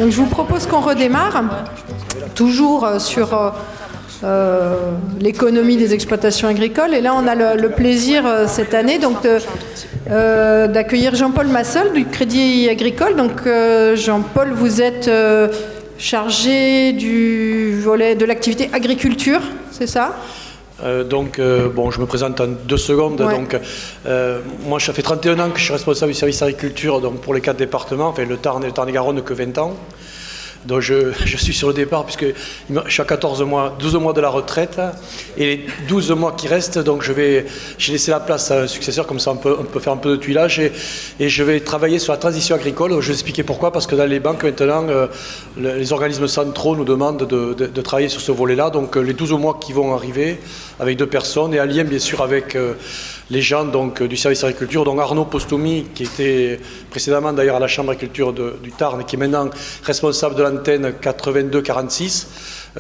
Donc je vous propose qu'on redémarre, toujours sur l'économie des exploitations agricoles. Et là, on a le plaisir cette année d'accueillir Jean-Paul Massol du Crédit Agricole. Donc Jean-Paul, vous êtes chargé du volet de l'activité agriculture, c'est ça ? Bon, je me présente en 2 secondes. Ouais. Moi, ça fait 31 ans que je suis responsable du service agriculture pour les 4 départements, enfin le Tarn et le Tarn-et-Garonne que 20 ans. Donc je suis sur le départ puisque je suis à 12 mois de la retraite et les 12 mois qui restent, donc j'ai laissé la place à un successeur, comme ça on peut faire un peu de tuilage et je vais travailler sur la transition agricole. Je vais expliquer pourquoi, parce que dans les banques maintenant, les organismes centraux nous demandent de travailler sur ce volet-là. Donc les 12 mois qui vont arriver avec 2 personnes et en lien bien sûr avec les gens du service agriculture, donc Arnaud Postoumi, qui était précédemment d'ailleurs à la Chambre d'agriculture du Tarn et qui est maintenant responsable de l'antenne 82-46,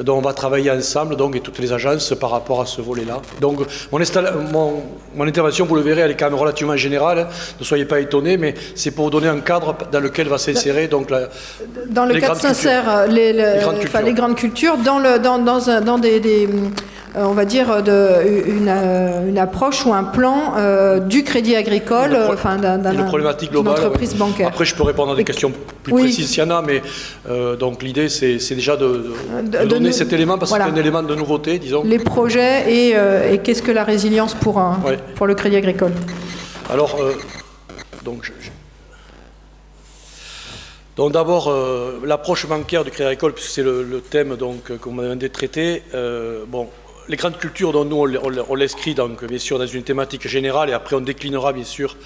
dont on va travailler ensemble, et toutes les agences par rapport à ce volet-là. Donc mon intervention, vous le verrez, elle est quand même relativement générale, ne soyez pas étonnés, mais c'est pour vous donner un cadre dans lequel va s'insérer dans le cadre s'insèrent les grandes cultures dans des on va dire une approche ou un plan du Crédit Agricole, une problématique globale, d'une entreprise bancaire. Après, je peux répondre à des questions plus précises s'il y en a, mais donc l'idée c'est déjà de donner cet élément, parce que c'est un élément de nouveauté, disons. Les projets et qu'est-ce que la résilience pour le Crédit Agricole. Alors, donc d'abord, l'approche bancaire du Crédit Agricole, puisque c'est le thème que vous m'avez demandé de traiter. Les grandes cultures, dont nous on l'inscrit bien sûr dans une thématique générale, et après on déclinera bien sûr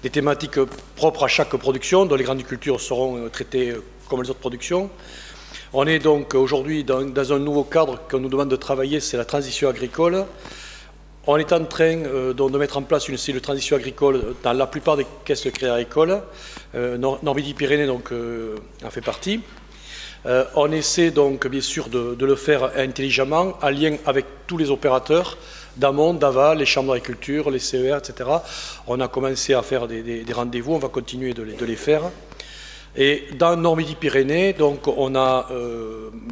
des thématiques propres à chaque production, dont les grandes cultures seront traitées comme les autres productions. On est donc aujourd'hui dans un nouveau cadre qu'on nous demande de travailler, c'est la transition agricole. On est en train de mettre en place une cellule de transition agricole dans la plupart des caisses de Crédit Agricole. Normandie-Pyrénées en fait partie. On essaie donc bien sûr de le faire intelligemment, en lien avec tous les opérateurs d'amont, d'aval, les chambres d'agriculture, les CER, etc. On a commencé à faire des rendez-vous, on va continuer de les faire. Et dans Normandie-Pyrénées, on a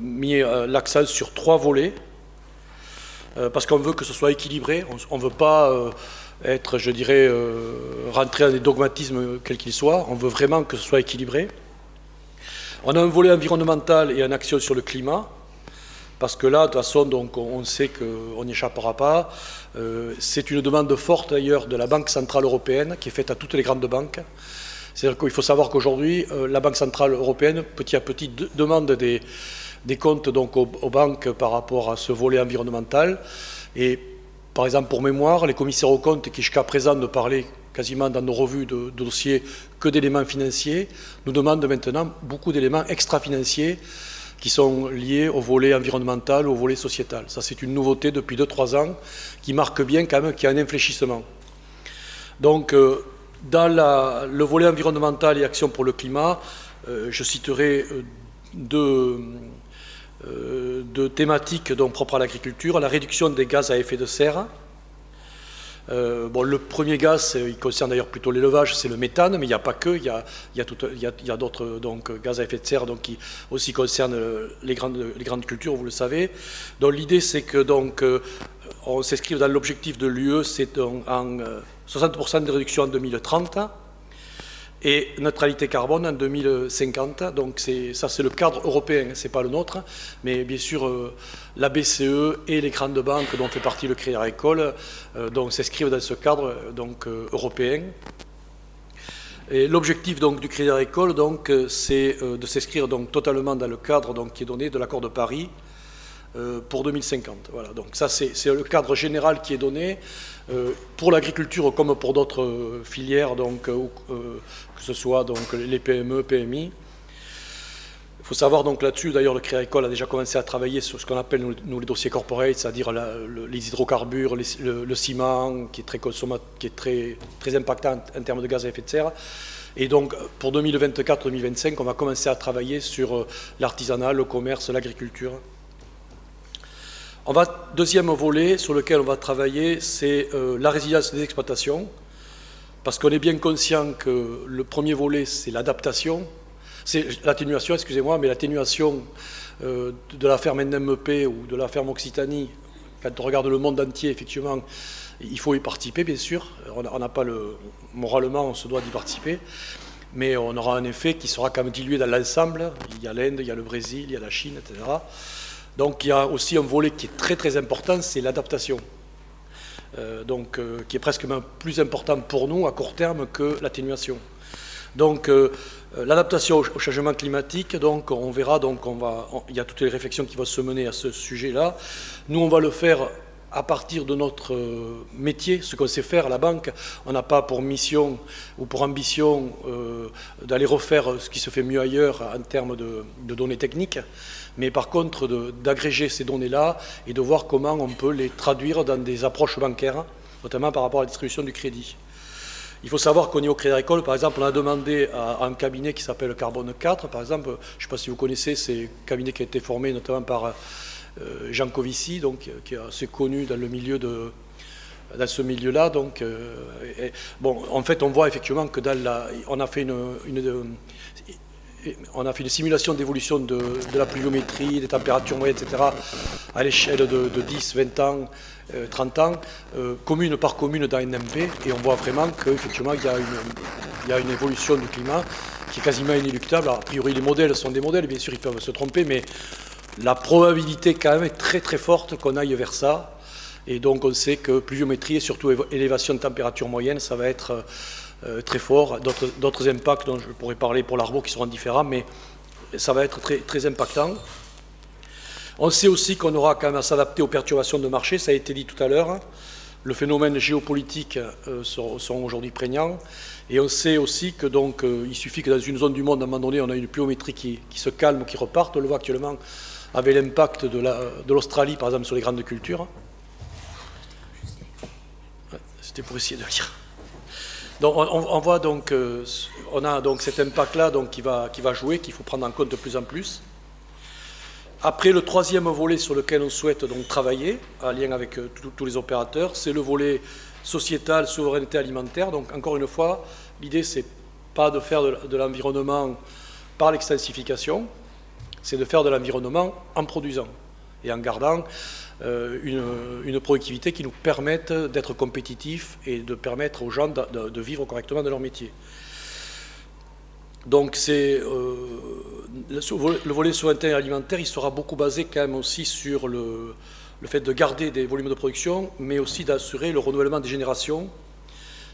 mis l'accent sur 3 volets, parce qu'on veut que ce soit équilibré. On ne veut pas être, je dirais, rentrer dans des dogmatismes quels qu'ils soient. On veut vraiment que ce soit équilibré. On a un volet environnemental et une action sur le climat, parce que là, de toute façon, on sait qu'on n'y échappera pas. C'est une demande forte d'ailleurs de la Banque Centrale Européenne, qui est faite à toutes les grandes banques. C'est-à-dire qu'il faut savoir qu'aujourd'hui, la Banque Centrale Européenne, petit à petit, demande des comptes aux banques par rapport à ce volet environnemental. Et par exemple, pour mémoire, les commissaires aux comptes, qui jusqu'à présent ne parlaient quasiment dans nos revues de dossiers que d'éléments financiers, nous demandent maintenant beaucoup d'éléments extra-financiers qui sont liés au volet environnemental, au volet sociétal. Ça, c'est une nouveauté depuis 2-3 ans qui marque bien quand même qu'il y a un infléchissement. Donc, dans le volet environnemental et action pour le climat, je citerai deux thématiques propres à l'agriculture: la réduction des gaz à effet de serre. Le premier gaz, il concerne d'ailleurs plutôt l'élevage, c'est le méthane, mais il n'y a pas que, il y a d'autres gaz à effet de serre qui aussi concernent les grandes cultures, vous le savez. Donc l'idée, c'est que on s'inscrive dans l'objectif de l'UE, c'est en 60% de réduction en 2030 et neutralité carbone en 2050. Donc ça, c'est le cadre européen, c'est pas le nôtre, mais bien sûr la BCE et les grandes banques dont fait partie le Crédit Agricole s'inscrivent dans ce cadre européen. Et l'objectif du Crédit Agricole c'est de s'inscrire totalement dans le cadre qui est donné de l'accord de Paris pour 2050. Voilà, donc ça c'est le cadre général qui est donné pour l'agriculture comme pour d'autres filières, que ce soit les PME, PMI. Il faut savoir là-dessus, d'ailleurs le Crédit Agricole a déjà commencé à travailler sur ce qu'on appelle nous les dossiers corporate, c'est-à-dire les hydrocarbures, le ciment, qui est très impactant en termes de gaz à effet de serre. Et donc pour 2024-2025, on va commencer à travailler sur l'artisanat, le commerce, l'agriculture. Deuxième volet sur lequel on va travailler, c'est la résilience des exploitations, parce qu'on est bien conscient que le premier volet, c'est l'adaptation, C'est l'atténuation, excusez-moi, mais l'atténuation de la ferme NMEP ou de la ferme Occitanie, quand on regarde le monde entier, effectivement, il faut y participer, bien sûr. On n'a pas moralement, on se doit d'y participer. Mais on aura un effet qui sera quand même dilué dans l'ensemble. Il y a l'Inde, il y a le Brésil, il y a la Chine, etc. Donc il y a aussi un volet qui est très très important, c'est l'adaptation. Qui est presque même plus important pour nous à court terme que l'atténuation. Donc l'adaptation au changement climatique, donc on verra, il y a toutes les réflexions qui vont se mener à ce sujet-là. Nous, on va le faire à partir de notre métier, ce qu'on sait faire à la banque. On n'a pas pour mission ou pour ambition d'aller refaire ce qui se fait mieux ailleurs en termes de données techniques, mais par contre d'agréger ces données-là et de voir comment on peut les traduire dans des approches bancaires, notamment par rapport à la distribution du crédit. Il faut savoir qu'au niveau Crédit Agricole, par exemple, on a demandé à un cabinet qui s'appelle Carbone 4, par exemple, je ne sais pas si vous connaissez, c'est un cabinet qui a été formé notamment par Jean Covici, donc, qui est assez connu dans dans ce milieu-là. Bon, en fait, on voit effectivement que on a fait une simulation d'évolution de la pluviométrie, des températures moyennes, etc., à l'échelle de 10, 20 ans, 30 ans, commune par commune dans NMP, et on voit vraiment qu'effectivement, il y a une évolution du climat qui est quasiment inéluctable. Alors, a priori, les modèles sont des modèles, bien sûr, ils peuvent se tromper, mais la probabilité quand même est très très forte qu'on aille vers ça. Et donc on sait que pluviométrie et surtout élévation de température moyenne, ça va être très fort. D'autres impacts dont je pourrais parler pour l'arbre qui seront différents, mais ça va être très, très impactant. On sait aussi qu'on aura quand même à s'adapter aux perturbations de marché, ça a été dit tout à l'heure. Le phénomène géopolitique sont aujourd'hui prégnants. Et on sait aussi que il suffit que dans une zone du monde, à un moment donné, on a une pluviométrie qui se calme, qui reparte. On le voit actuellement avec l'impact de l'Australie, par exemple, sur les grandes cultures. C'était pour essayer de lire. Donc on voit on a donc cet impact-là qui va jouer, qu'il faut prendre en compte de plus en plus. Après, le troisième volet sur lequel on souhaite donc travailler, en lien avec tous les opérateurs, c'est le volet sociétal, souveraineté alimentaire. Donc encore une fois, l'idée c'est pas de faire de l'environnement par l'extensification, c'est de faire de l'environnement en produisant et en gardant une productivité qui nous permette d'être compétitifs et de permettre aux gens de vivre correctement de leur métier. Donc le volet souveraineté alimentaire, il sera beaucoup basé quand même aussi sur le fait de garder des volumes de production, mais aussi d'assurer le renouvellement des générations,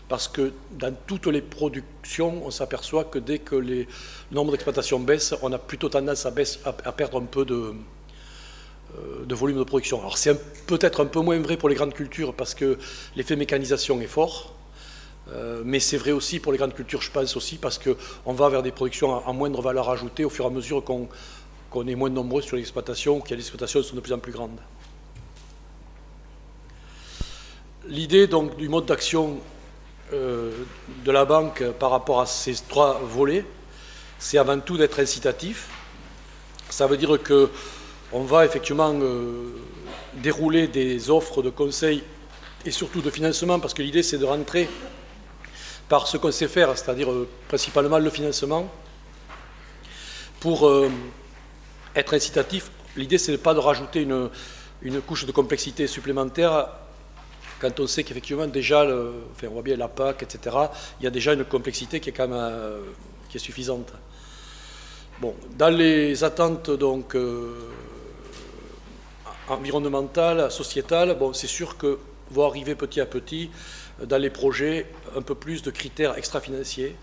parce que dans toutes les productions, on s'aperçoit que dès que le nombre d'exploitations baisse, on a plutôt tendance à perdre un peu de volume de production. Alors c'est peut-être un peu moins vrai pour les grandes cultures, parce que l'effet mécanisation est fort, mais c'est vrai aussi pour les grandes cultures, je pense aussi, parce qu'on va vers des productions à moindre valeur ajoutée au fur et à mesure qu'on est moins nombreux sur l'exploitation, que les exploitations sont de plus en plus grandes. L'idée donc du mode d'action de la banque par rapport à ces trois volets, c'est avant tout d'être incitatif. Ça veut dire qu'on va effectivement dérouler des offres de conseil et surtout de financement, parce que l'idée c'est de rentrer par ce qu'on sait faire, c'est-à-dire principalement le financement. Pour être incitatif, l'idée c'est pas de rajouter une couche de complexité supplémentaire quand on sait qu'effectivement déjà, on voit bien la PAC, etc., il y a déjà une complexité qui est quand même qui est suffisante. Bon, dans les attentes donc environnementales, sociétales, bon, c'est sûr que va arriver petit à petit dans les projets un peu plus de critères extra-financiers.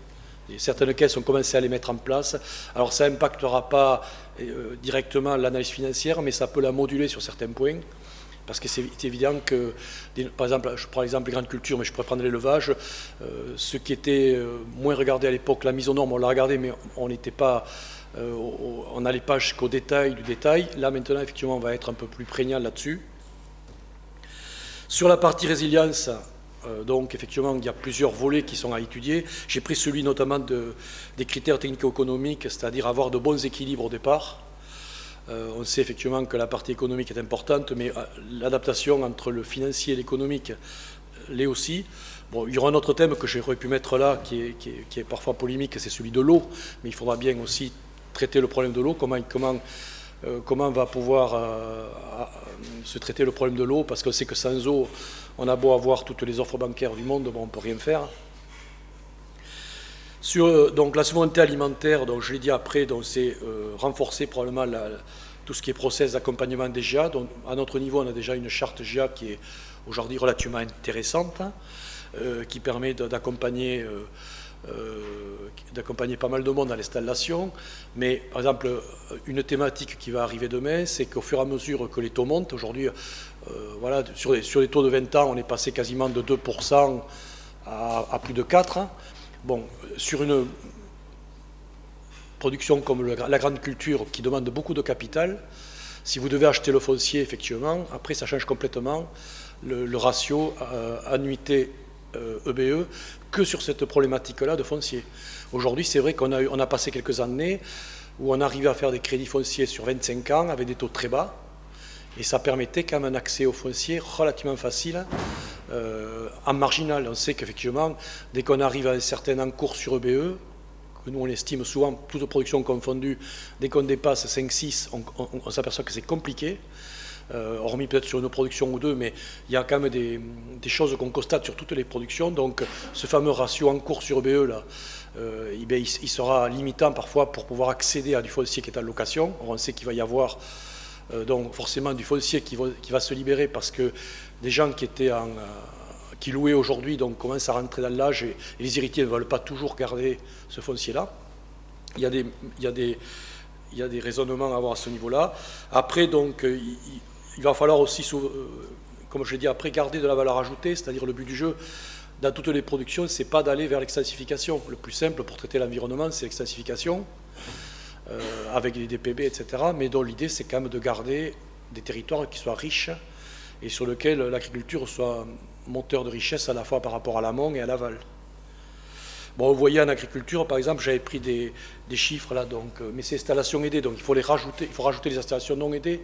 Et certaines caisses ont commencé à les mettre en place. Alors ça n'impactera pas directement l'analyse financière, mais ça peut la moduler sur certains points. Parce que c'est évident que, par exemple, je prends l'exemple des grandes cultures, mais je pourrais prendre l'élevage. Ce qui était moins regardé à l'époque, la mise aux normes, on l'a regardé, mais on n'était pas, on n'allait pas jusqu'au détail du détail. Là, maintenant, effectivement, on va être un peu plus prégnant là-dessus. Sur la partie résilience, donc, effectivement, il y a plusieurs volets qui sont à étudier. J'ai pris celui notamment des critères technico-économiques, c'est-à-dire avoir de bons équilibres au départ. On sait effectivement que la partie économique est importante, mais l'adaptation entre le financier et l'économique l'est aussi. Bon, il y aura un autre thème que j'aurais pu mettre là, qui est parfois polémique, c'est celui de l'eau, mais il faudra bien aussi traiter le problème de l'eau, comment va pouvoir se traiter le problème de l'eau, parce qu'on sait que sans eau, on a beau avoir toutes les offres bancaires du monde, bon, on ne peut rien faire. Sur donc, la souveraineté alimentaire, donc, je l'ai dit après, c'est renforcer probablement tout ce qui est process d'accompagnement des GIA. Donc, à notre niveau, on a déjà une charte GIA qui est aujourd'hui relativement intéressante, qui permet d'accompagner pas mal de monde à l'installation. Mais par exemple, une thématique qui va arriver demain, c'est qu'au fur et à mesure que les taux montent, aujourd'hui, voilà, sur les taux de 20 ans, on est passé quasiment de 2% à plus de 4%. Bon, sur une production comme la grande culture qui demande beaucoup de capital, si vous devez acheter le foncier, effectivement, après ça change complètement le ratio annuité EBE que sur cette problématique-là de foncier. Aujourd'hui, c'est vrai qu'on a passé quelques années où on arrivait à faire des crédits fonciers sur 25 ans avec des taux très bas, et ça permettait quand même un accès au foncier relativement facile en marginal. On sait qu'effectivement, dès qu'on arrive à un certain encours sur EBE, que nous on estime souvent, toute production confondue, dès qu'on dépasse 5-6, on s'aperçoit que c'est compliqué. Hormis peut-être sur une production ou deux, mais il y a quand même des choses qu'on constate sur toutes les productions. Donc ce fameux ratio en cours sur EBE, là, il sera limitant parfois pour pouvoir accéder à du foncier qui est en location. Or, on sait qu'il va y avoir donc forcément du foncier qui va se libérer parce que des gens qui louaient aujourd'hui commencent à rentrer dans l'âge et les héritiers ne veulent pas toujours garder ce foncier-là. Il y a des raisonnements à avoir à ce niveau-là. Après, donc, il va falloir aussi, comme je l'ai dit après, garder de la valeur ajoutée, c'est-à-dire le but du jeu, dans toutes les productions, c'est pas d'aller vers l'extensification. Le plus simple pour traiter l'environnement, c'est l'extensification, avec des DPB, etc. Mais dont l'idée, c'est quand même de garder des territoires qui soient riches et sur lesquels l'agriculture soit moteur de richesse à la fois par rapport à l'amont et à l'aval. Bon, vous voyez en agriculture, par exemple, j'avais pris des chiffres là, mais c'est installations aidées, donc il faut rajouter les installations non aidées.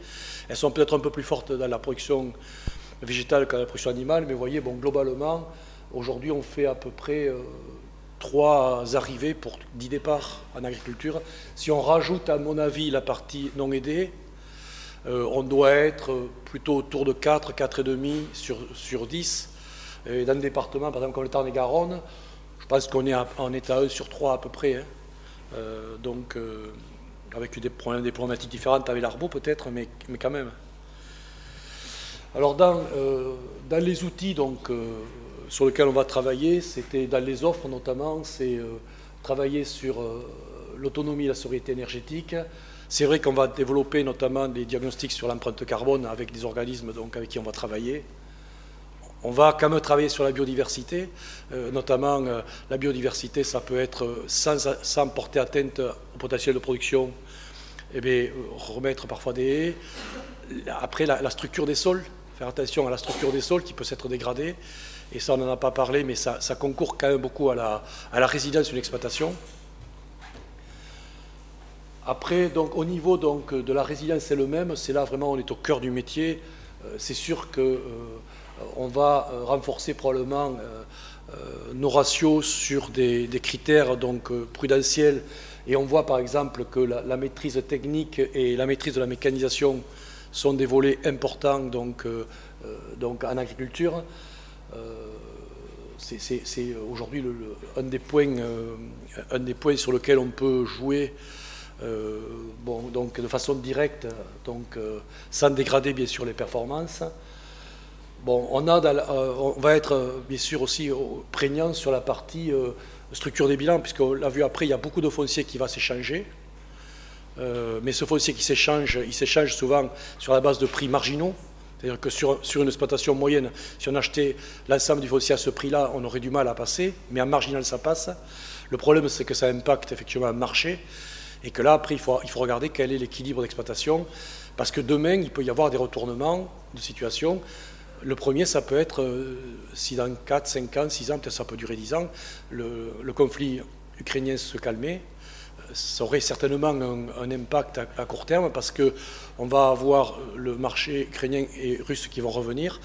Elles sont peut-être un peu plus fortes dans la production végétale qu'à la production animale, mais vous voyez, bon, globalement, aujourd'hui, on fait à peu près 3 arrivées pour 10 départs en agriculture. Si on rajoute, à mon avis, la partie non aidée, on doit être plutôt autour de 4,5 sur 10. Et dans le département, par exemple, comme le Tarn-et-Garonne, je pense qu'on est en état 1 sur 3 à peu près. Avec des problématiques différentes avec l'Arbo peut-être, mais quand même. Alors dans les outils sur lesquels on va travailler, c'était dans les offres notamment, c'est travailler sur l'autonomie et la sobriété énergétique. C'est vrai qu'on va développer notamment des diagnostics sur l'empreinte carbone avec des organismes avec qui on va travailler. On va quand même travailler sur la biodiversité, notamment la biodiversité, ça peut être sans porter atteinte au potentiel de production, remettre parfois des haies. Après, la structure des sols, faire attention à la structure des sols qui peut s'être dégradée, et ça on n'en a pas parlé, mais ça concourt quand même beaucoup à la résilience d'une exploitation. Après, donc, au niveau de la résilience elle-même, c'est là vraiment on est au cœur du métier. C'est sûr que on va renforcer probablement nos ratios sur des critères prudentiels, et on voit par exemple que la maîtrise technique et la maîtrise de la mécanisation sont des volets importants en agriculture. C'est aujourd'hui un des points sur lequel on peut jouer de façon directe, sans dégrader bien sûr les performances. Bon, on va être bien sûr aussi prégnant sur la partie structure des bilans, puisqu'on l'a vu après, il y a beaucoup de foncier qui va s'échanger. Mais ce foncier qui s'échange, il s'échange souvent sur la base de prix marginaux. C'est-à-dire que sur une exploitation moyenne, si on achetait l'ensemble du foncier à ce prix-là, on aurait du mal à passer, mais en marginal, ça passe. Le problème, c'est que ça impacte effectivement le marché, et que là, après, il faut regarder quel est l'équilibre d'exploitation, parce que demain, il peut y avoir des retournements de situation. Le premier, ça peut être, si dans 4, 5 ans, 6 ans, peut-être ça peut durer 10 ans, le conflit ukrainien se calmait, ça aurait certainement un impact à court terme parce qu'on va avoir le marché ukrainien et russe qui vont revenir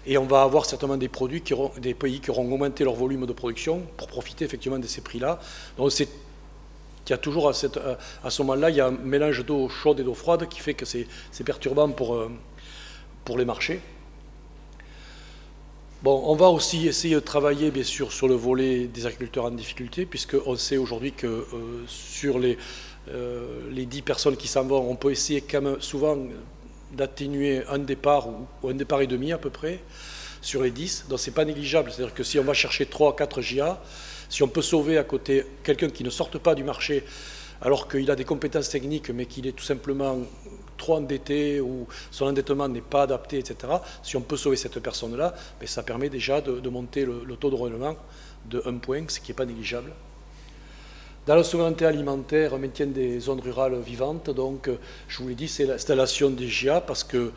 et on va avoir certainement des produits, des pays qui auront augmenté leur volume de production pour profiter effectivement de ces prix-là. Donc il y a toujours à ce moment-là, il y a un mélange d'eau chaude et d'eau froide qui fait que c'est perturbant pour les marchés. Bon, on va aussi essayer de travailler, bien sûr, sur le volet des agriculteurs en difficulté, puisqu'on sait aujourd'hui que sur les 10 personnes qui s'en vont, on peut essayer quand même souvent d'atténuer un départ ou un départ et demi à peu près sur les 10. Donc, ce n'est pas négligeable. C'est-à-dire que si on va chercher 3 à 4 JA, si on peut sauver à côté quelqu'un qui ne sorte pas du marché alors qu'il a des compétences techniques, mais qu'il est tout simplement trop endetté ou son endettement n'est pas adapté, etc. Si on peut sauver cette personne-là, ça permet déjà de monter le taux de renouvellement de 1 point, ce qui n'est pas négligeable. Dans la souveraineté alimentaire, maintien des zones rurales vivantes, donc je vous l'ai dit, c'est l'installation des GIA parce que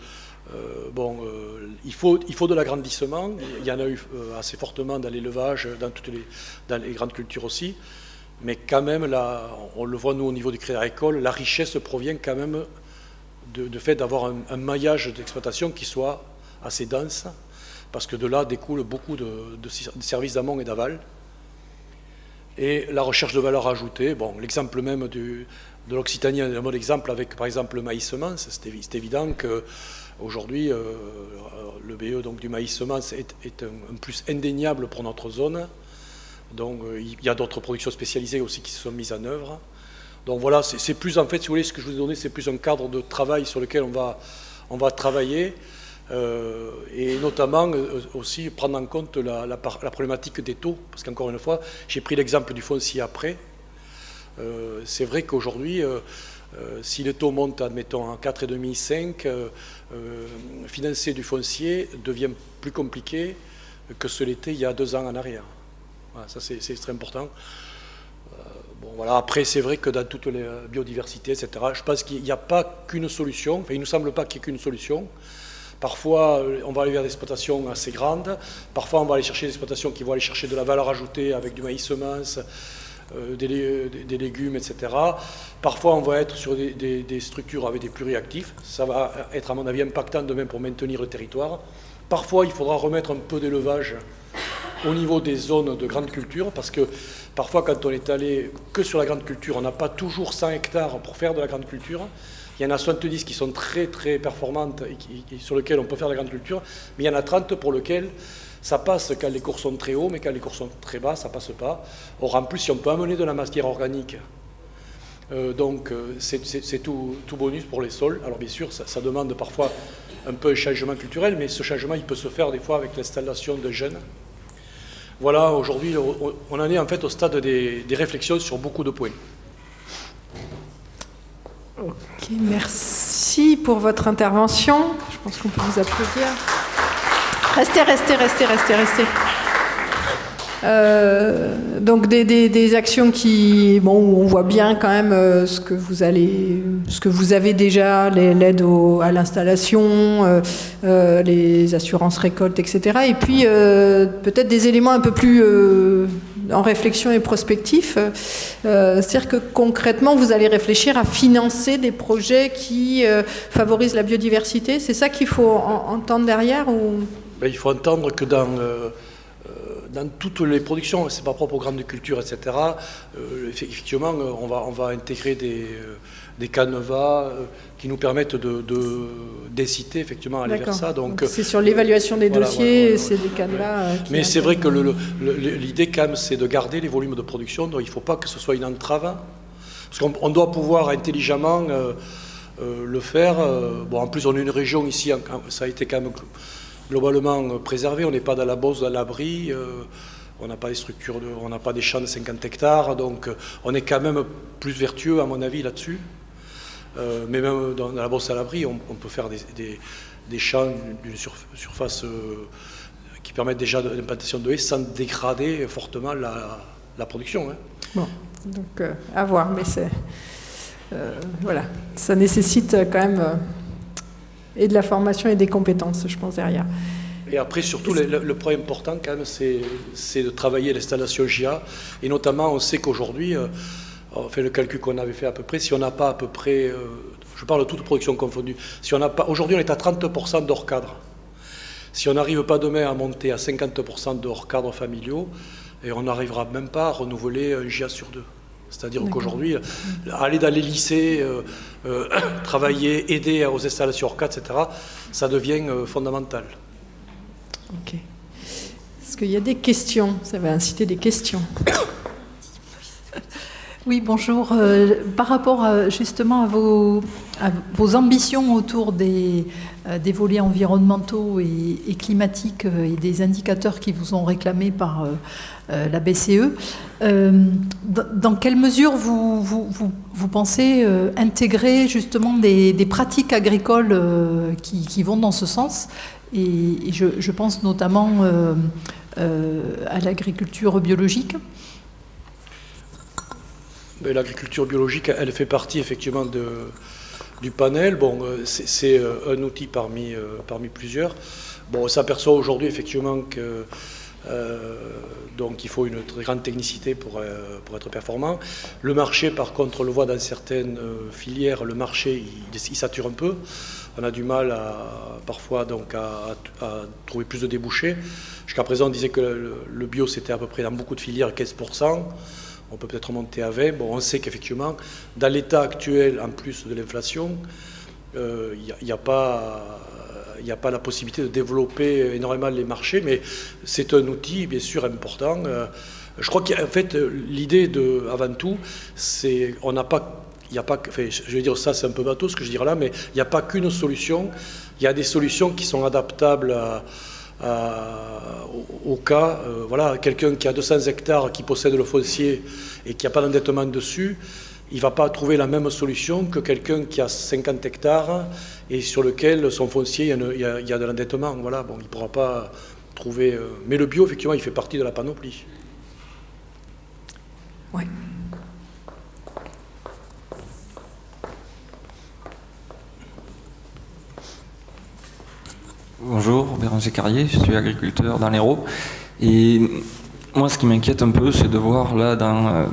il faut de l'agrandissement. Il y en a eu assez fortement dans l'élevage, dans les grandes cultures aussi. Mais quand même, là, on le voit nous au niveau du crédit agricole, la richesse provient quand même de fait d'avoir un maillage d'exploitation qui soit assez dense, parce que de là découlent beaucoup de services d'amont et d'aval. Et la recherche de valeur ajoutée, l'exemple même de l'Occitanie est un bon exemple avec par exemple le maïs semence. C'est évident qu'aujourd'hui, le BE donc, du maïs semence est un plus indéniable pour notre zone. Donc il y a d'autres productions spécialisées aussi qui se sont mises en œuvre. Donc voilà, c'est plus en fait, si vous voulez, ce que je vous ai donné, c'est plus un cadre de travail sur lequel on va travailler et notamment aussi prendre en compte la problématique des taux, parce qu'encore une fois, j'ai pris l'exemple du foncier après. C'est vrai qu'aujourd'hui, si les taux montent, admettons, à 4,5, 5, financer du foncier devient plus compliqué que ce l'était il y a 2 ans en arrière. Voilà, ça c'est très important. Voilà. Après, c'est vrai que dans toutes les biodiversités, etc., je pense qu'il n'y a pas qu'une solution. Enfin, il ne nous semble pas qu'il y ait qu'une solution. Parfois, on va aller vers des exploitations assez grandes. Parfois, on va aller chercher des exploitations qui vont aller chercher de la valeur ajoutée avec du maïs semence, des légumes, etc. Parfois, on va être sur des structures avec des pluriactifs. Ça va être, à mon avis, impactant de même pour maintenir le territoire. Parfois, il faudra remettre un peu d'élevage au niveau des zones de grande culture, parce que parfois, quand on est allé que sur la grande culture, on n'a pas toujours 100 hectares pour faire de la grande culture. Il y en a 70 qui sont très, très performantes et sur lesquelles on peut faire de la grande culture, mais il y en a 30 pour lesquelles ça passe quand les cours sont très hauts, mais quand les cours sont très bas, ça ne passe pas. Or, en plus, si on peut amener de la matière organique, c'est tout bonus pour les sols. Alors, bien sûr, ça demande parfois un peu un changement culturel, mais ce changement, il peut se faire des fois avec l'installation de jeunes. Voilà, aujourd'hui, on en est en fait au stade des réflexions sur beaucoup de points. Ok, merci pour votre intervention. Je pense qu'on peut vous applaudir. Restez. Donc des actions qui, où on voit bien quand même ce que vous avez déjà, l'aide à l'installation, les assurances récoltes, etc. Et puis peut-être des éléments un peu plus en réflexion et prospectif. C'est-à-dire que concrètement, vous allez réfléchir à financer des projets qui favorisent la biodiversité. C'est ça qu'il faut entendre derrière ou... Il faut entendre que dans toutes les productions, c'est pas propre aux grandes cultures, etc., effectivement, on va intégrer des canevas qui nous permettent d'inciter effectivement à aller vers ça. Donc c'est sur l'évaluation des dossiers, c'est des canevas. Mais c'est vrai que l'idée quand même, c'est de garder les volumes de production, donc il ne faut pas que ce soit une entrave, parce qu'on doit pouvoir intelligemment le faire. En plus, on est une région ici, ça a été quand même globalement préservé, on n'est pas dans la bosse, dans l'abri, on n'a pas des structures, on n'a pas des champs de 50 hectares, donc on est quand même plus vertueux à mon avis là-dessus. Mais même dans la bosse à l'abri, on peut faire des champs d'une surface qui permettent déjà l'implantation de haies sans dégrader fortement la production. Hein. Bon, donc à voir, mais c'est voilà, ça nécessite quand même et de la formation et des compétences, je pense, derrière. Et après, surtout, le point important, quand même, c'est de travailler l'installation GIA. Et notamment, on sait qu'aujourd'hui, on fait le calcul qu'on avait fait à peu près, si on n'a pas à peu près, je parle de toute production confondue, si on n'a pas, aujourd'hui on est à 30% d'hors cadre. Si on n'arrive pas demain à monter à 50% de hors cadre familiaux, et on n'arrivera même pas à renouveler un GIA sur 2. C'est-à-dire qu'aujourd'hui, aller dans les lycées, travailler, aider aux installations hors cadre, etc., ça devient fondamental. Ok. Est-ce qu'il y a des questions? Ça va inciter des questions. Oui, bonjour. Par rapport justement à vos ambitions autour des volets environnementaux et climatiques et des indicateurs qui vous ont réclamés par la BCE, dans quelle mesure vous pensez intégrer justement des pratiques agricoles qui vont dans ce sens? Et je pense notamment à l'agriculture biologique. L'agriculture biologique, elle fait partie effectivement du panel. Bon, c'est un outil parmi plusieurs. Bon, on s'aperçoit aujourd'hui effectivement que donc il faut une très grande technicité pour être performant. Le marché, par contre, on le voit dans certaines filières, le marché il sature un peu. On a du mal parfois donc à trouver plus de débouchés. Jusqu'à présent, on disait que le bio, c'était à peu près dans beaucoup de filières 15%. On peut peut-être monter à 20%. Bon, on sait qu'effectivement, dans l'état actuel, en plus de l'inflation, il n'y a pas la possibilité de développer énormément les marchés, mais c'est un outil, bien sûr, important. Je crois qu'en fait, l'idée, avant tout, c'est on n'a pas... je vais dire ça, c'est un peu bateau ce que je dirais là, mais il n'y a pas qu'une solution. Il y a des solutions qui sont adaptables au cas. Voilà, quelqu'un qui a 200 hectares, qui possède le foncier et qui n'a pas d'endettement dessus, il ne va pas trouver la même solution que quelqu'un qui a 50 hectares et sur lequel son foncier, il y a de l'endettement. Voilà, bon, il ne pourra pas trouver... Mais le bio, effectivement, il fait partie de la panoplie. Oui. Bonjour, Béranger Carrier, je suis agriculteur dans l'Hérault. Et moi, ce qui m'inquiète un peu, c'est de voir là dans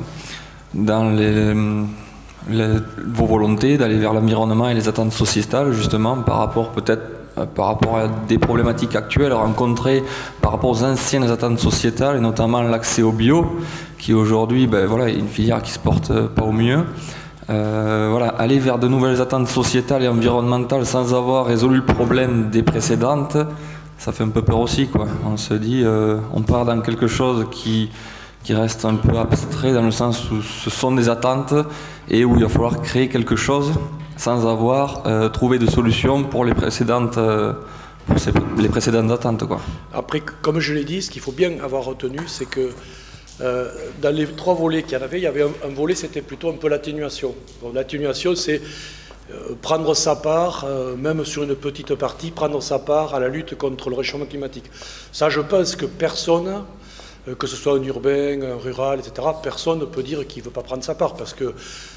vos volontés d'aller vers l'environnement et les attentes sociétales, justement, par rapport à des problématiques actuelles rencontrées par rapport aux anciennes attentes sociétales, et notamment l'accès au bio, qui aujourd'hui est une filière qui ne se porte pas au mieux. Aller vers de nouvelles attentes sociétales et environnementales sans avoir résolu le problème des précédentes, ça fait un peu peur aussi, quoi. On se dit, on part dans quelque chose qui reste un peu abstrait dans le sens où ce sont des attentes et où il va falloir créer quelque chose sans avoir trouvé de solution pour les précédentes attentes, quoi. Après, comme je l'ai dit, ce qu'il faut bien avoir retenu, c'est que dans les 3 volets qu'il y en avait, il y avait un volet, c'était plutôt un peu l'atténuation. Bon, l'atténuation, c'est prendre sa part, même sur une petite partie, prendre sa part à la lutte contre le réchauffement climatique. Ça, je pense que personne, que ce soit un urbain, un rural, etc., personne ne peut dire qu'il ne veut pas prendre sa part, parce que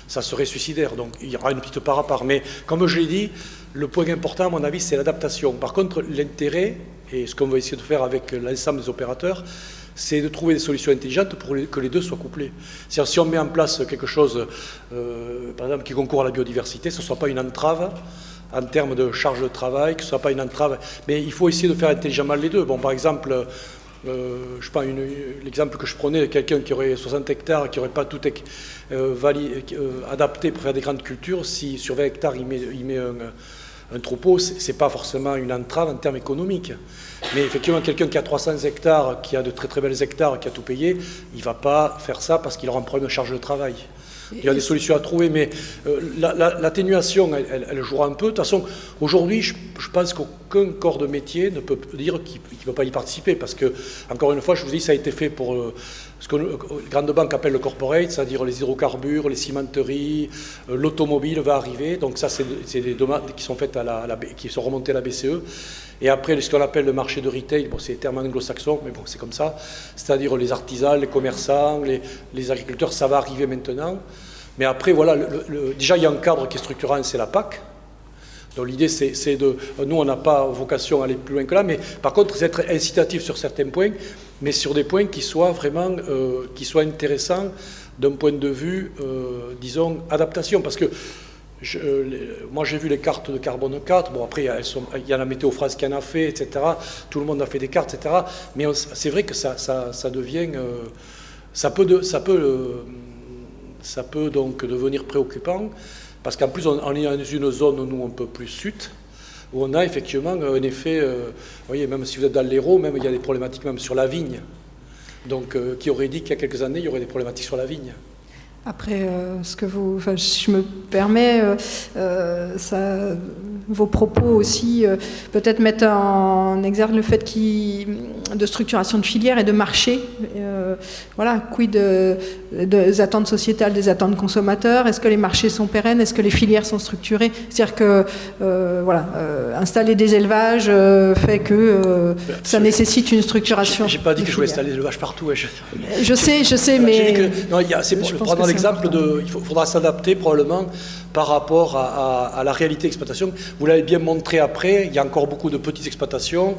ça serait suicidaire. Donc il y aura une petite part à part. Mais comme je l'ai dit, le point important, à mon avis, c'est l'adaptation. Par contre, l'intérêt, et ce qu'on va essayer de faire avec l'ensemble des opérateurs, c'est de trouver des solutions intelligentes pour que les deux soient couplés. C'est-à-dire, si on met en place quelque chose, par exemple, qui concourt à la biodiversité, ce ne soit pas une entrave en termes de charge de travail, que ce ne soit pas une entrave. Mais il faut essayer de faire intelligemment les deux. Bon, par exemple, l'exemple que je prenais, quelqu'un qui aurait 60 hectares, qui n'aurait pas tout adapté pour faire des grandes cultures, si sur 20 hectares il met un troupeau, ce n'est pas forcément une entrave en termes économiques. Mais effectivement, quelqu'un qui a 300 hectares, qui a de très très belles hectares, qui a tout payé, il ne va pas faire ça parce qu'il aura un problème de charge de travail. Il y a des solutions à trouver, mais l'atténuation, elle jouera un peu. De toute façon, aujourd'hui, je pense qu'aucun corps de métier ne peut dire qu'il ne peut pas y participer, parce que, encore une fois, je vous dis, ça a été fait pour ce que les grandes banques appellent le corporate, c'est-à-dire les hydrocarbures, les cimenteries, l'automobile va arriver. Donc ça, c'est des demandes qui sont faites qui sont remontées à la BCE. Et après, ce qu'on appelle le marché de retail, bon, c'est des termes anglo-saxons, mais bon, c'est comme ça. C'est-à-dire les artisans, les commerçants, les agriculteurs, ça va arriver maintenant. Mais après, voilà, déjà, il y a un cadre qui est structurant, c'est la PAC. Donc l'idée, c'est de... Nous, on n'a pas vocation à aller plus loin que là, mais par contre, c'est être incitatif sur certains points, mais sur des points qui soient vraiment intéressants d'un point de vue, disons, adaptation. Parce que moi, j'ai vu les cartes de carbone 4. Bon, après, il y a la Météo France qui en a fait, etc. Tout le monde a fait des cartes, etc. Mais c'est vrai que ça devient... ça peut donc devenir préoccupant, parce qu'en plus, on est dans une zone, nous, un peu plus sud, où on a effectivement un effet... vous voyez, même si vous êtes dans l'Hérault, même il y a des problématiques même sur la vigne. Donc, qui aurait dit qu'il y a quelques années, il y aurait des problématiques sur la vigne. Après, si je me permets, vos propos aussi peut-être mettent en exergue le fait de structuration de filières et de marché. Voilà, quid des attentes sociétales, des attentes consommateurs? Est-ce que les marchés sont pérennes? Est-ce que les filières sont structurées? C'est-à-dire que installer des élevages fait que ça nécessite une structuration. J'ai pas dit que je voulais installer des élevages partout. Je sais, mais... C'est pour prendre l'exemple il faudra s'adapter probablement par rapport à la réalité d'exploitation. Vous l'avez bien montré après, il y a encore beaucoup de petites exploitations,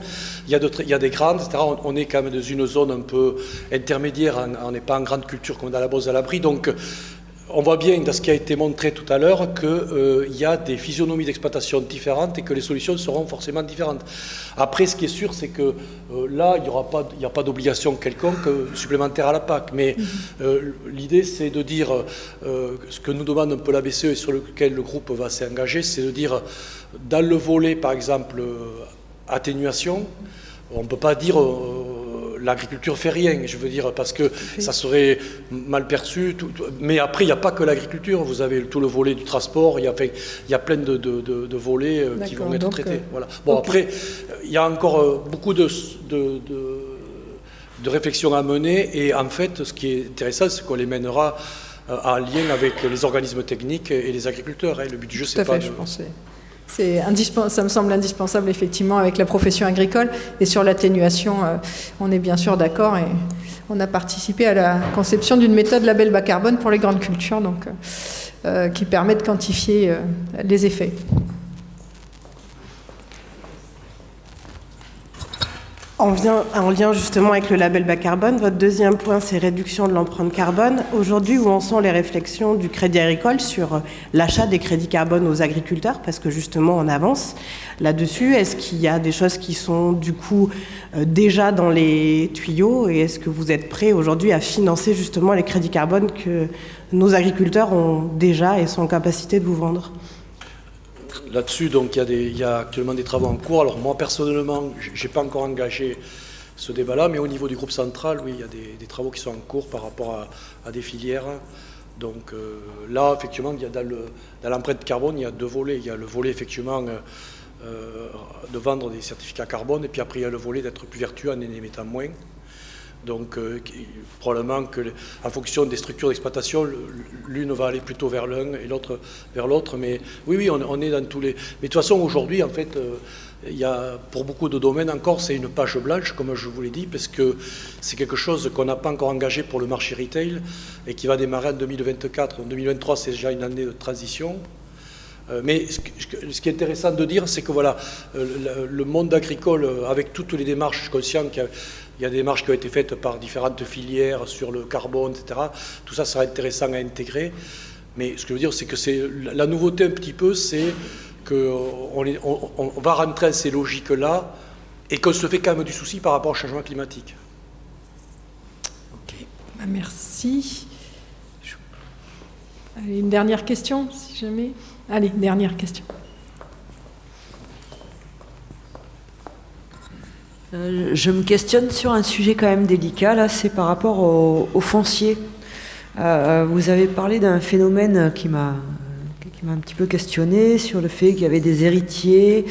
il y a des grandes, etc. On est quand même dans une zone un peu intermédiaire, on n'est pas en grande culture comme dans la Beauce à l'abri, donc on voit bien dans ce qui a été montré tout à l'heure qu'il y a des physionomies d'exploitation différentes et que les solutions seront forcément différentes. Après, ce qui est sûr, c'est que là, il n'y a pas d'obligation quelconque supplémentaire à la PAC. Mais l'idée, c'est de dire, ce que nous demande un peu la BCE et sur lequel le groupe va s'engager, c'est de dire, dans le volet, par exemple, atténuation, on ne peut pas dire... l'agriculture fait rien, je veux dire, parce que ça serait mal perçu. Mais après, il n'y a pas que l'agriculture. Vous avez tout le volet du transport. Il y a plein de volets qui vont être traités. Voilà. Bon, après, il y a encore beaucoup de réflexions à mener. Et en fait, ce qui est intéressant, c'est qu'on les mènera en lien avec les organismes techniques et les agriculteurs. Le but du jeu, c'est pas... Ça me semble indispensable, effectivement, avec la profession agricole. Et sur l'atténuation, on est bien sûr d'accord. Et on a participé à la conception d'une méthode label bas carbone pour les grandes cultures, donc, qui permet de quantifier les effets. En lien justement avec le label bas carbone, votre deuxième point, c'est réduction de l'empreinte carbone. Aujourd'hui, où en sont les réflexions du Crédit Agricole sur l'achat des crédits carbone aux agriculteurs? Parce que justement, on avance là-dessus. Est-ce qu'il y a des choses qui sont du coup déjà dans les tuyaux? Et est-ce que vous êtes prêts aujourd'hui à financer justement les crédits carbone que nos agriculteurs ont déjà et sont en capacité de vous vendre? Là-dessus, donc, il y a actuellement des travaux en cours. Alors moi, personnellement, je n'ai pas encore engagé ce débat-là, mais au niveau du groupe central, oui, il y a des travaux qui sont en cours par rapport à des filières. Donc là, effectivement, il y a dans l'empreinte carbone, il y a deux volets. Il y a le volet, effectivement, de vendre des certificats carbone, et puis après, il y a le volet d'être plus vertueux en émettant moins. Donc, probablement qu'en fonction des structures d'exploitation, l'une va aller plutôt vers l'un et l'autre vers l'autre. Mais oui, on est dans tous les... Mais de toute façon, aujourd'hui, en fait, il y a, pour beaucoup de domaines encore, c'est une page blanche, comme je vous l'ai dit, parce que c'est quelque chose qu'on n'a pas encore engagé pour le marché retail et qui va démarrer en 2024. En 2023, c'est déjà une année de transition. Mais ce qui est intéressant de dire, c'est que voilà, le monde agricole, avec toutes les démarches, je suis conscient qu'il y a des démarches qui ont été faites par différentes filières sur le carbone, etc. Tout ça sera intéressant à intégrer. Mais ce que je veux dire, c'est que la nouveauté un petit peu, c'est qu'on va rentrer dans ces logiques-là et qu'on se fait quand même du souci par rapport au changement climatique. Ok, merci. Allez, une dernière question, si jamais. Allez, dernière question. Je me questionne sur un sujet quand même délicat, là, c'est par rapport au foncier. Vous avez parlé d'un phénomène qui m'a un petit peu questionné sur le fait qu'il y avait des héritiers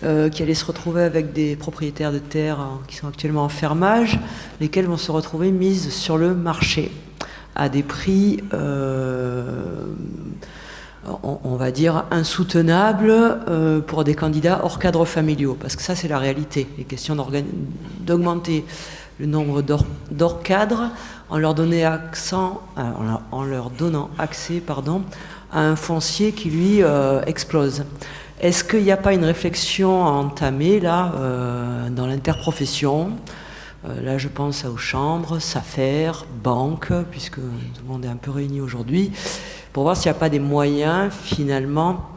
qui allaient se retrouver avec des propriétaires de terres qui sont actuellement en fermage, lesquels vont se retrouver mises sur le marché à des prix... on va dire insoutenable pour des candidats hors cadre familiaux, parce que ça c'est la réalité. Les questions d'augmenter le nombre d'hors cadres en leur donnant accès à un foncier qui, lui, explose. Est-ce qu'il n'y a pas une réflexion à entamer, là, dans l'interprofession ? Là, je pense aux chambres, SAFER, banques, puisque tout le monde est un peu réuni aujourd'hui, pour voir s'il n'y a pas des moyens, finalement,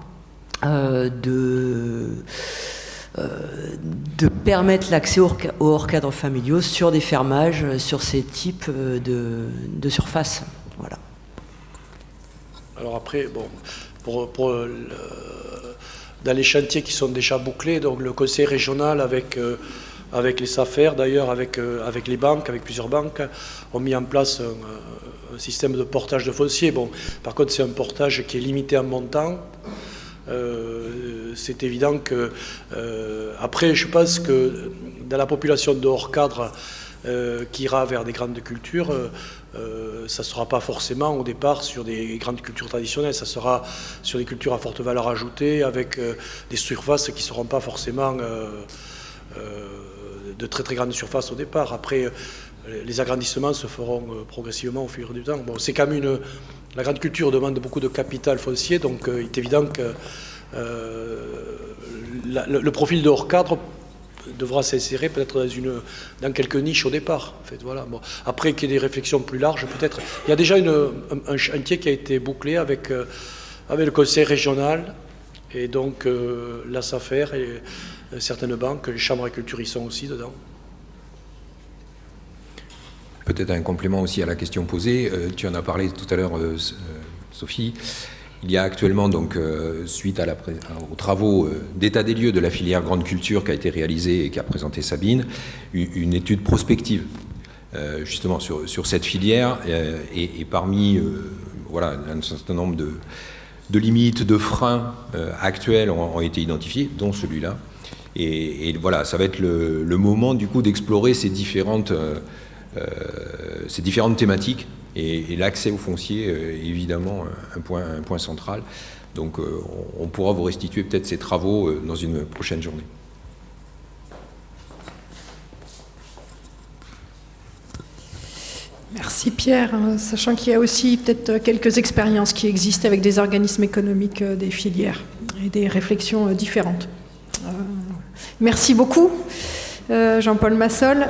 de permettre l'accès aux hors-cadres familiaux sur des fermages, sur ces types de surfaces. Voilà. Alors après, bon, dans les chantiers qui sont déjà bouclés, donc le conseil régional avec les SAFER, d'ailleurs avec les banques, avec plusieurs banques, ont mis en place un système de portage de foncier. Bon, par contre, c'est un portage qui est limité en montant. C'est évident que après, je pense que dans la population de hors cadre qui ira vers des grandes cultures, ça ne sera pas forcément au départ sur des grandes cultures traditionnelles, ça sera sur des cultures à forte valeur ajoutée avec des surfaces qui ne seront pas forcément de très très grandes surfaces au départ. Après, les agrandissements se feront progressivement au fil du temps. Bon, c'est quand même la grande culture demande beaucoup de capital foncier, donc il est évident que le profil de hors cadre devra s'insérer peut-être dans quelques niches au départ. En fait, voilà. Bon. Après, qu'il y ait des réflexions plus larges, peut-être. Il y a déjà un chantier qui a été bouclé avec le conseil régional et donc la SAFER et certaines banques, les chambres d'agriculture y sont aussi dedans. Peut-être un complément aussi à la question posée. Tu en as parlé tout à l'heure, Sophie. Il y a actuellement, donc, suite aux travaux d'état des lieux de la filière grande culture qui a été réalisée et qu'a présenté Sabine, une étude prospective justement sur cette filière et parmi voilà, un certain nombre de limites, de freins actuels ont été identifiés, dont celui-là. Et voilà, ça va être le moment du coup d'explorer ces différentes thématiques. Et l'accès au foncier est évidemment un point central. Donc on pourra vous restituer peut-être ces travaux dans une prochaine journée. Merci Pierre, sachant qu'il y a aussi peut-être quelques expériences qui existent avec des organismes économiques des filières et des réflexions différentes. Merci beaucoup Jean-Paul Massol.